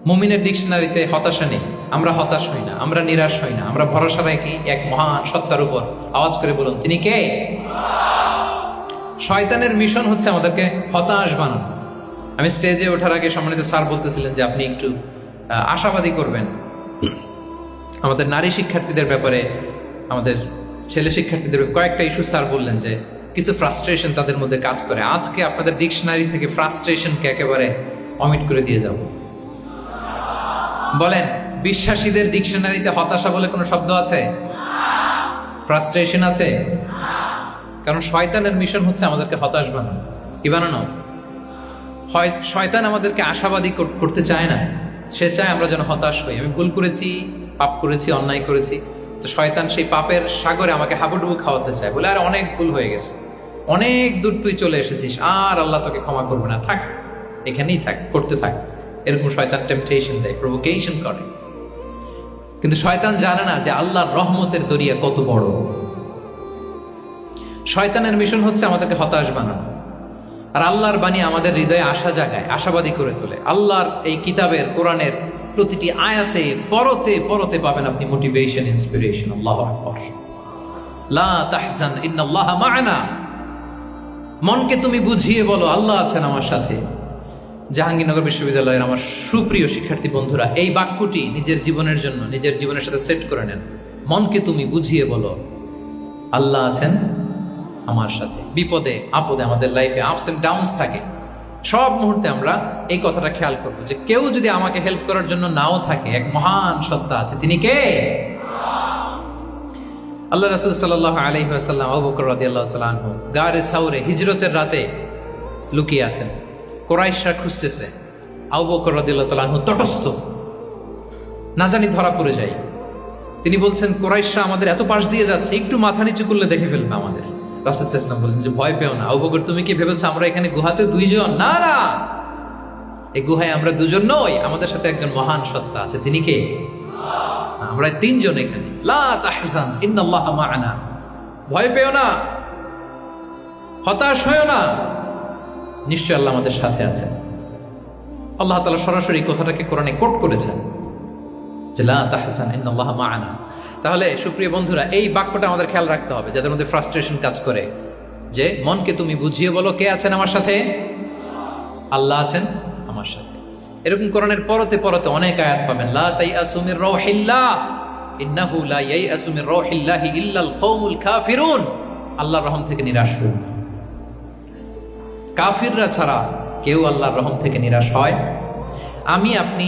মুমিনের ডিকশনারিতে হতাশা নেই। আমরা হতাশ হই না, আমরা নিরাশ হই না, আমরা ভরসা রাখি এক মহান সত্তার উপর। আওয়াজ করে বলুন, তিনি কে? শয়তানের মিশন হচ্ছে আমাদেরকে হতাশ বানানো। আমি স্টেজে ওঠার আগে সম্মানিত স্যার বলতেছিলেন যে আপনি একটু আশাবাদী করবেন আমাদের নারী শিক্ষার্থীদের ব্যাপারে, আমাদের ছেলে শিক্ষার্থীদের কয়েকটা ইস্যু স্যার বললেন যে কিছু ফ্রাস্ট্রেশন তাদের মধ্যে কাজ করে। আজকে আপনাদের ডিকশনারি থেকে ফ্রাস্ট্রেশনকে একেবারে অমিট করে দিয়ে যাব। বলেন, বিশ্বাসীদের ডিকশনারিতে হতাশা বলে কোনো শব্দ আছে? ফ্রাস্ট্রেশন আছে? কারণ শয়তানের মিশন হচ্ছে আমাদেরকে হতাশ বানানো। কি বানানো? শয়তান আমাদেরকে আশাবাদী করতে চায় না, সে চায় আমরা যেন হতাশ হই। আমি ভুল করেছি, পাপ করেছি, অন্যায় করেছি, তো শয়তান সেই পাপের সাগরে আমাকে হাবুডুবু খাওয়াতে চায়, বলে আর অনেক ভুল হয়ে গেছে, অনেক দূর তুই চলে এসেছিস, আর আল্লাহ তোকে ক্ষমা করবে না, থাক এখানেই থাক, করতে থাক। এরকম শয়তান টেম্পটেশন দেয়, প্রভোকেশন করে। কিন্তু শয়তান জানে না যে আল্লাহর রহমতের দরিয়া কত বড়। শয়তানের মিশন হচ্ছে আমাদেরকে হতাশ বানানো, আর আল্লাহর বাণী আমাদের হৃদয়ে আশা জাগায়, আশাবাদী করে তোলে। আল্লাহর এই কিতাবের, কোরআনের প্রতিটি আয়াতে পরতে পরতে পাবেন আপনি মোটিভেশন, ইন্সপিরেশন। আল্লাহু আকবার। লা তাহজান ইন্নাল্লাহা মা'ানা। মনকে তুমি বুঝিয়ে বলো আল্লাহ আছেন আমার সাথে। জাহাঙ্গীরনগর বিশ্ববিদ্যালয়ের আমার সুপ্রিয় শিক্ষার্থী বন্ধুরা, এই বাক্যটি নিজের জীবনের জন্য, নিজের জীবনের সাথে সেট করে নেন। মনকে তুমি বুঝিয়ে বলো আল্লাহ আছেন আমার সাথে। বিপদে আপদে, আমাদের লাইফে আপস এন্ড ডাউনস থাকে, সব মুহূর্তে আমরা এই কথাটা খেয়াল করবো যে কেউ যদি আমাকে হেল্প করার জন্য নাও থাকে, এক মহান সত্তা আছে। তিনি কে? আল্লাহ রাসূল সাল্লাল্লাহু আলাইহি ওয়াসাল্লাম আবু বকর রাদিয়াল্লাহু তাআলা আনহু গারে সাউরে হিজরতের রাতে লুকিয়ে আছেন। কুরাইশরা খুঁজতেছে, আবু বকর রাদিয়াল্লাহু তাআলা আনহু তটস্থ, না জানি ধরা পড়ে যায়। তিনি বলছেন, কুরাইশরা আমাদের এত পাশ দিয়ে যাচ্ছে, একটু মাথা নিচু করলে দেখে ফেলবে আমাদের। রাসূল সাল্লাল্লাহু আলাইহি ওয়াসাল্লাম বললেন যে ভয় পেও না আবু বকর, তুমি কি ভেবেছো আমরা এখানে গুহাতে দুইজন? না না, এই গুহায় আমরা দুজন নই, আমাদের সাথে একজন মহান সত্তা আছে। তিনি কে? আমরা তিনজন এখানে। লা তাহজান ইন্নাল্লাহা মা'ানা। ভয় পেও না, হতাশ হয়ো না, নিশ্চয় আল্লাহ আমাদের সাথে আছেন। আল্লাহ তাআলা সরাসরি কথাটাকে কোরআনে কোট করেছেন যে লা তাহজান ইন্নাল্লাহা মা'ানা। তাহলে সুপ্রিয় বন্ধুরা, এই বাক্যটা আমাদের খেয়াল রাখতে হবে যাদের মধ্যে ফ্রাস্ট্রেশন কাজ করে, যে মনকে তুমি বুঝিয়ে বলো কে আছেন আমার সাথে? আল্লাহ আছেন আমার সাথে। এরকম কোরআনের পরতে পরতে অনেক আয়াত পাবেন। লা তাইয়াসু মির রাউহিল্লাহ ইন্নাহু লা ইয়াইয়াসু মির রাউহিল্লাহি ইল্লাল কওমুল কাফিরুন। আল্লাহর রহম থেকে নিরাশ হন। কাফিররা ছাড়া কেউ আল্লাহর রহম থেকে নিরাশ হয়? আমি আপনি